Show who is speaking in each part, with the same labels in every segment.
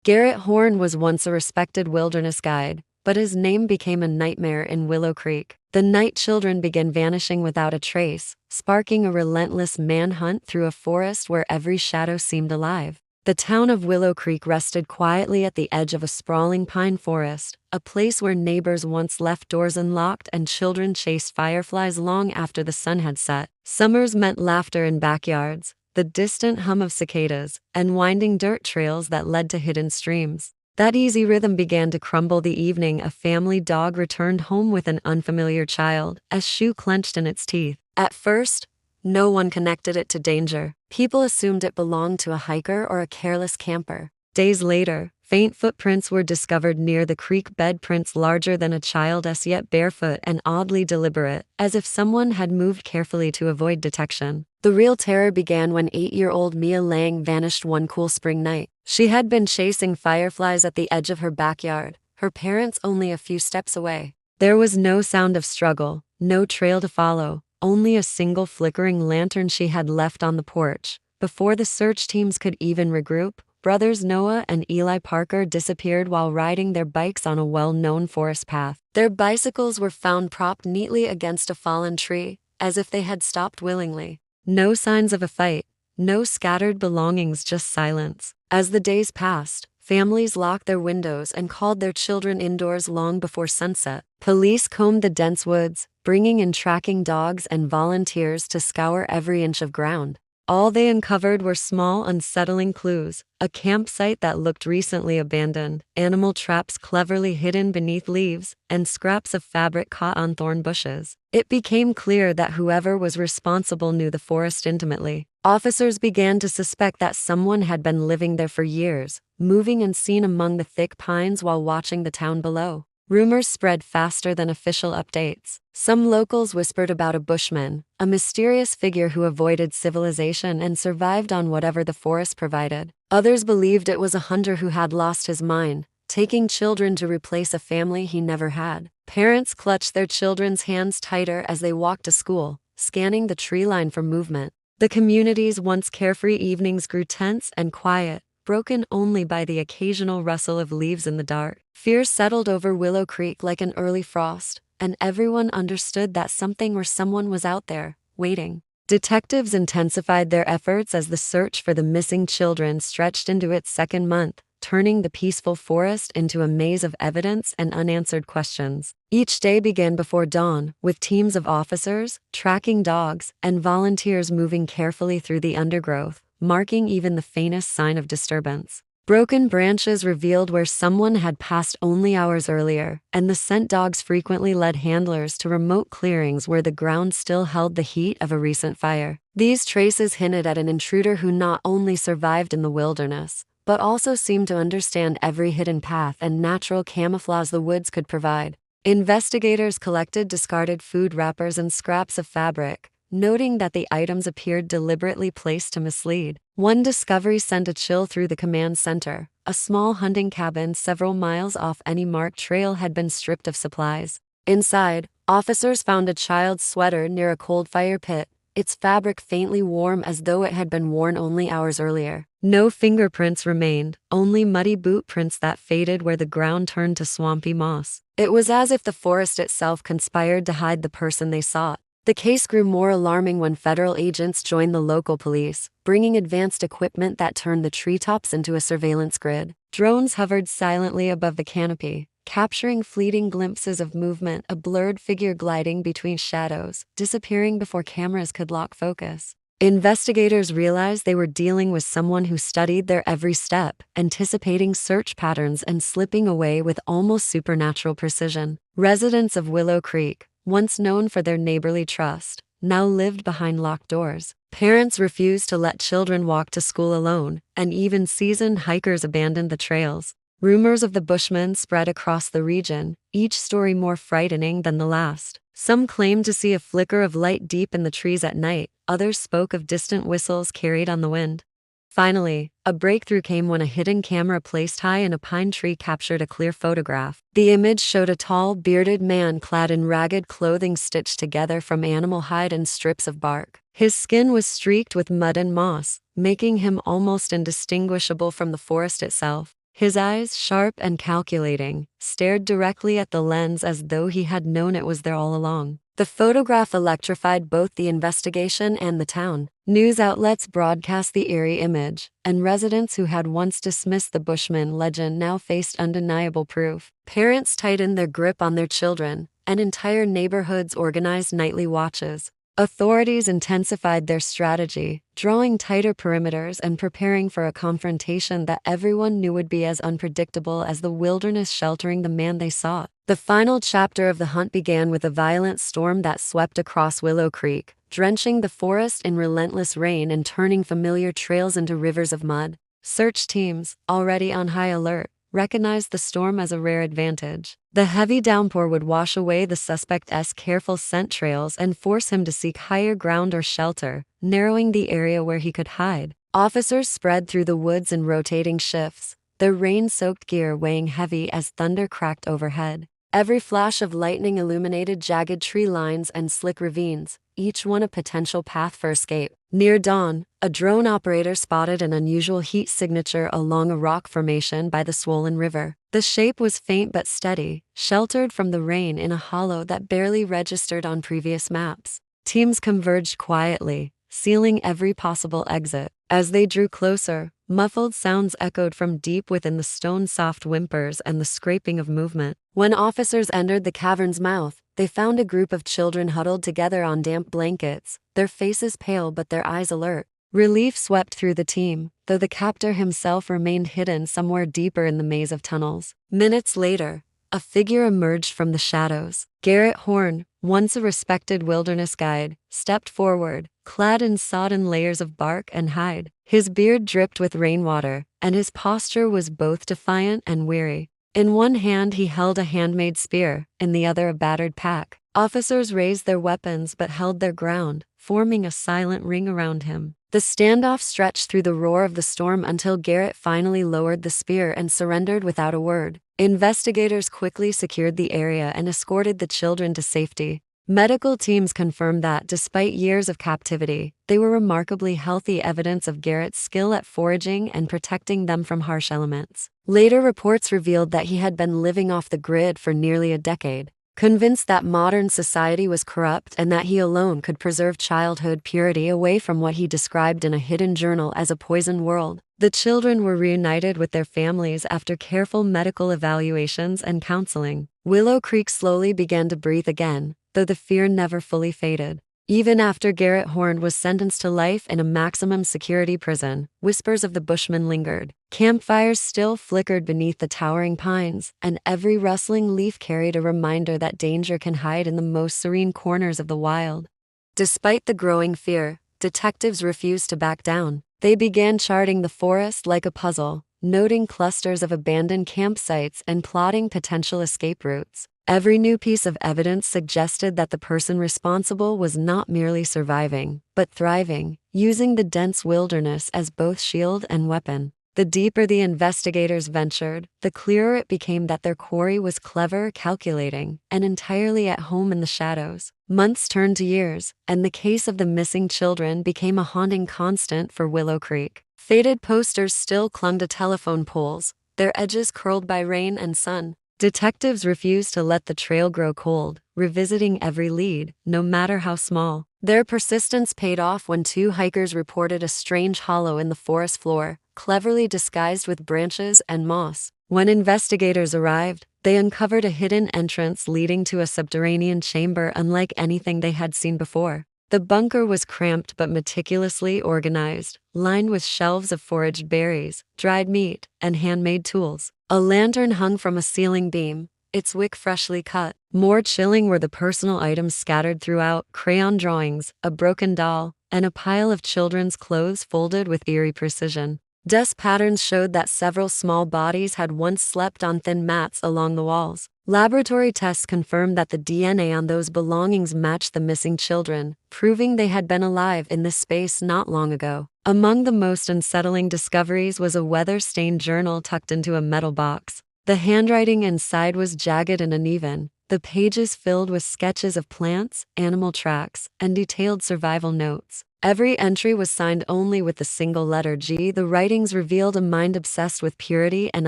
Speaker 1: Garrett Horne was once a respected wilderness guide, but his name became a nightmare in Willow Creek. The night children began vanishing without a trace, sparking a relentless manhunt through a forest where every shadow seemed alive. The town of Willow Creek rested quietly at the edge of a sprawling pine forest, a place where neighbors once left doors unlocked and children chased fireflies long after the sun had set. Summers meant laughter in backyards, the distant hum of cicadas, and winding dirt trails that led to hidden streams. That easy rhythm began to crumble the evening a family dog returned home with an unfamiliar child, a shoe clenched in its teeth. At first, no one connected it to danger. People assumed it belonged to a hiker or a careless camper. Days later, faint footprints were discovered near the creek bed, prints larger than a child's yet barefoot and oddly deliberate, as if someone had moved carefully to avoid detection. The real terror began when 8-year-old Mia Lang vanished one cool spring night. She had been chasing fireflies at the edge of her backyard, her parents only a few steps away. There was no sound of struggle, no trail to follow, only a single flickering lantern she had left on the porch. Before the search teams could even regroup, brothers Noah and Eli Parker disappeared while riding their bikes on a well-known forest path. Their bicycles were found propped neatly against a fallen tree, as if they had stopped willingly. No signs of a fight, no scattered belongings, just silence. As the days passed, families locked their windows and called their children indoors long before sunset. Police combed the dense woods, bringing in tracking dogs and volunteers to scour every inch of ground. All they uncovered were small, unsettling clues: a campsite that looked recently abandoned, animal traps cleverly hidden beneath leaves, and scraps of fabric caught on thorn bushes. It became clear that whoever was responsible knew the forest intimately. Officers began to suspect that someone had been living there for years, moving unseen among the thick pines while watching the town below. Rumors spread faster than official updates. Some locals whispered about a bushman, a mysterious figure who avoided civilization and survived on whatever the forest provided. Others believed it was a hunter who had lost his mind, taking children to replace a family he never had. Parents clutched their children's hands tighter as they walked to school, scanning the tree line for movement. The community's once carefree evenings grew tense and quiet, broken only by the occasional rustle of leaves in the dark. Fear settled over Willow Creek like an early frost, and everyone understood that something or someone was out there, waiting. Detectives intensified their efforts as the search for the missing children stretched into its second month, turning the peaceful forest into a maze of evidence and unanswered questions. Each day began before dawn, with teams of officers, tracking dogs, and volunteers moving carefully through the undergrowth, marking even the faintest sign of disturbance. Broken branches revealed where someone had passed only hours earlier, and the scent dogs frequently led handlers to remote clearings where the ground still held the heat of a recent fire. These traces hinted at an intruder who not only survived in the wilderness, but also seemed to understand every hidden path and natural camouflage the woods could provide. Investigators collected discarded food wrappers and scraps of fabric, noting that the items appeared deliberately placed to mislead. One discovery sent a chill through the command center. A small hunting cabin several miles off any marked trail had been stripped of supplies. Inside, officers found a child's sweater near a cold fire pit, its fabric faintly warm as though it had been worn only hours earlier. No fingerprints remained, only muddy boot prints that faded where the ground turned to swampy moss. It was as if the forest itself conspired to hide the person they sought. The case grew more alarming when federal agents joined the local police, bringing advanced equipment that turned the treetops into a surveillance grid. Drones hovered silently above the canopy, capturing fleeting glimpses of movement, a blurred figure gliding between shadows, disappearing before cameras could lock focus. Investigators realized they were dealing with someone who studied their every step, anticipating search patterns and slipping away with almost supernatural precision. Residents of Willow Creek, once known for their neighborly trust, now lived behind locked doors. Parents refused to let children walk to school alone, and even seasoned hikers abandoned the trails. Rumors of the Bushmen spread across the region, each story more frightening than the last. Some claimed to see a flicker of light deep in the trees at night, others spoke of distant whistles carried on the wind. Finally, a breakthrough came when a hidden camera placed high in a pine tree captured a clear photograph. The image showed a tall, bearded man clad in ragged clothing stitched together from animal hide and strips of bark. His skin was streaked with mud and moss, making him almost indistinguishable from the forest itself. His eyes, sharp and calculating, stared directly at the lens as though he had known it was there all along. The photograph electrified both the investigation and the town. News outlets broadcast the eerie image, and residents who had once dismissed the Bushman legend now faced undeniable proof. Parents tightened their grip on their children, and entire neighborhoods organized nightly watches. Authorities intensified their strategy, drawing tighter perimeters and preparing for a confrontation that everyone knew would be as unpredictable as the wilderness sheltering the man they sought. The final chapter of the hunt began with a violent storm that swept across Willow Creek, drenching the forest in relentless rain and turning familiar trails into rivers of mud. Search teams, already on high alert, recognized the storm as a rare advantage. The heavy downpour would wash away the suspect's careful scent trails and force him to seek higher ground or shelter, narrowing the area where he could hide. Officers spread through the woods in rotating shifts, their rain-soaked gear weighing heavy as thunder cracked overhead. Every flash of lightning illuminated jagged tree lines and slick ravines, each one a potential path for escape. Near dawn, a drone operator spotted an unusual heat signature along a rock formation by the swollen river. The shape was faint but steady, sheltered from the rain in a hollow that barely registered on previous maps. Teams converged quietly, sealing every possible exit. As they drew closer, muffled sounds echoed from deep within the stone, soft whimpers and the scraping of movement. When officers entered the cavern's mouth, they found a group of children huddled together on damp blankets, their faces pale but their eyes alert. Relief swept through the team, though the captor himself remained hidden somewhere deeper in the maze of tunnels. Minutes later, a figure emerged from the shadows. Garrett Horne, once a respected wilderness guide, stepped forward, clad in sodden layers of bark and hide. His beard dripped with rainwater, and his posture was both defiant and weary. In one hand he held a handmade spear, in the other a battered pack. Officers raised their weapons but held their ground, forming a silent ring around him. The standoff stretched through the roar of the storm until Garrett finally lowered the spear and surrendered without a word. Investigators quickly secured the area and escorted the children to safety. Medical teams confirmed that, despite years of captivity, they were remarkably healthy, evidence of Garrett's skill at foraging and protecting them from harsh elements. Later reports revealed that he had been living off the grid for nearly a decade. Convinced that modern society was corrupt and that he alone could preserve childhood purity away from what he described in a hidden journal as a poisoned world, the children were reunited with their families after careful medical evaluations and counseling. Willow Creek slowly began to breathe again, though the fear never fully faded. Even after Garrett Horne was sentenced to life in a maximum security prison, whispers of the Bushman lingered. Campfires still flickered beneath the towering pines, and every rustling leaf carried a reminder that danger can hide in the most serene corners of the wild. Despite the growing fear, detectives refused to back down. They began charting the forest like a puzzle, noting clusters of abandoned campsites and plotting potential escape routes. Every new piece of evidence suggested that the person responsible was not merely surviving, but thriving, using the dense wilderness as both shield and weapon. The deeper the investigators ventured, the clearer it became that their quarry was clever, calculating, and entirely at home in the shadows. Months turned to years, and the case of the missing children became a haunting constant for Willow Creek. Faded posters still clung to telephone poles, their edges curled by rain and sun. Detectives refused to let the trail grow cold, revisiting every lead, no matter how small. Their persistence paid off when two hikers reported a strange hollow in the forest floor, cleverly disguised with branches and moss. When investigators arrived, they uncovered a hidden entrance leading to a subterranean chamber unlike anything they had seen before. The bunker was cramped but meticulously organized, lined with shelves of foraged berries, dried meat, and handmade tools. A lantern hung from a ceiling beam, its wick freshly cut. More chilling were the personal items scattered throughout: crayon drawings, a broken doll, and a pile of children's clothes folded with eerie precision. Dust patterns showed that several small bodies had once slept on thin mats along the walls. Laboratory tests confirmed that the DNA on those belongings matched the missing children, proving they had been alive in this space not long ago. Among the most unsettling discoveries was a weather-stained journal tucked into a metal box. The handwriting inside was jagged and uneven, the pages filled with sketches of plants, animal tracks, and detailed survival notes. Every entry was signed only with the single letter G. The writings revealed a mind obsessed with purity and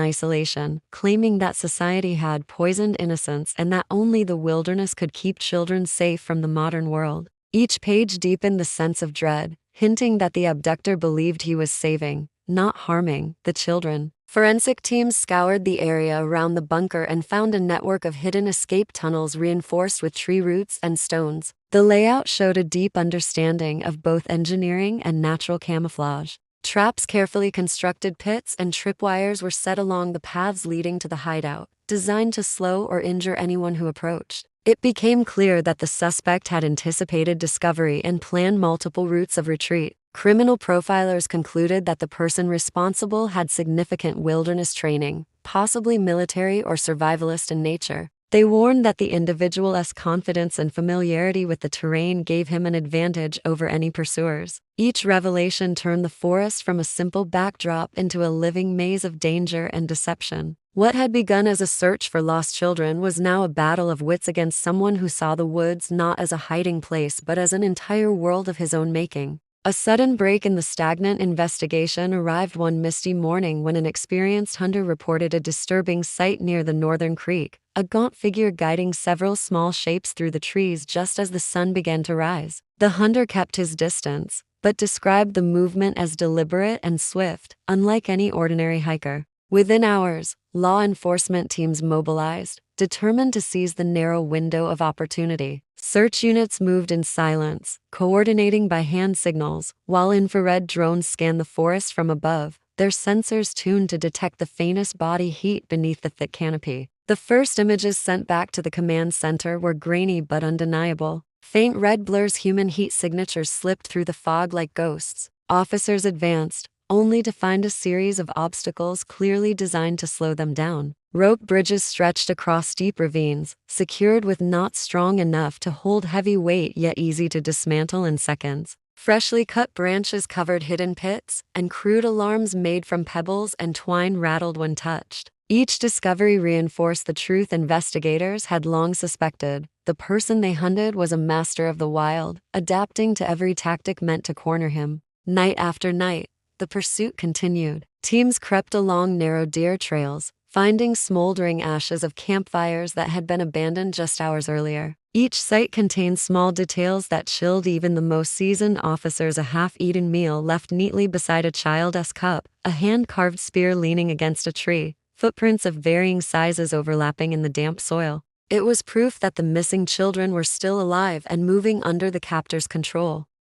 Speaker 1: isolation, claiming that society had poisoned innocence and that only the wilderness could keep children safe from the modern world. Each page deepened the sense of dread, hinting that the abductor believed he was saving, not harming, the children. Forensic teams scoured the area around the bunker and found a network of hidden escape tunnels reinforced with tree roots and stones. The layout showed a deep understanding of both engineering and natural camouflage. Traps, carefully constructed pits, and tripwires were set along the paths leading to the hideout, designed to slow or injure anyone who approached. It became clear that the suspect had anticipated discovery and planned multiple routes of retreat. Criminal profilers concluded that the person responsible had significant wilderness training, possibly military or survivalist in nature. They warned that the individual's confidence and familiarity with the terrain gave him an advantage over any pursuers. Each revelation turned the forest from a simple backdrop into a living maze of danger and deception. What had begun as a search for lost children was now a battle of wits against someone who saw the woods not as a hiding place but as an entire world of his own making. A sudden break in the stagnant investigation arrived one misty morning when an experienced hunter reported a disturbing sight near the northern creek, a gaunt figure guiding several small shapes through the trees just as the sun began to rise. The hunter kept his distance, but described the movement as deliberate and swift, unlike any ordinary hiker. Within hours, law enforcement teams mobilized, determined to seize the narrow window of opportunity. Search units moved in silence, coordinating by hand signals, while infrared drones scanned the forest from above, their sensors tuned to detect the faintest body heat beneath the thick canopy. The first images sent back to the command center were grainy but undeniable. Faint red blurs, human heat signatures slipped through the fog like ghosts. Officers advanced, only to find a series of obstacles clearly designed to slow them down. Rope bridges stretched across steep ravines, secured with knots strong enough to hold heavy weight yet easy to dismantle in seconds. Freshly cut branches covered hidden pits, and crude alarms made from pebbles and twine rattled when touched. Each discovery reinforced the truth investigators had long suspected. The person they hunted was a master of the wild, adapting to every tactic meant to corner him. Night after night, the pursuit continued. Teams crept along narrow deer trails, finding smoldering ashes of campfires that had been abandoned just hours earlier. Each site contained small details that chilled even the most seasoned officers. A half-eaten meal left neatly beside a child's cup, a hand-carved spear leaning against a tree, footprints of varying sizes overlapping in the damp soil. It was proof that the missing children were still alive and moving under the captor's control.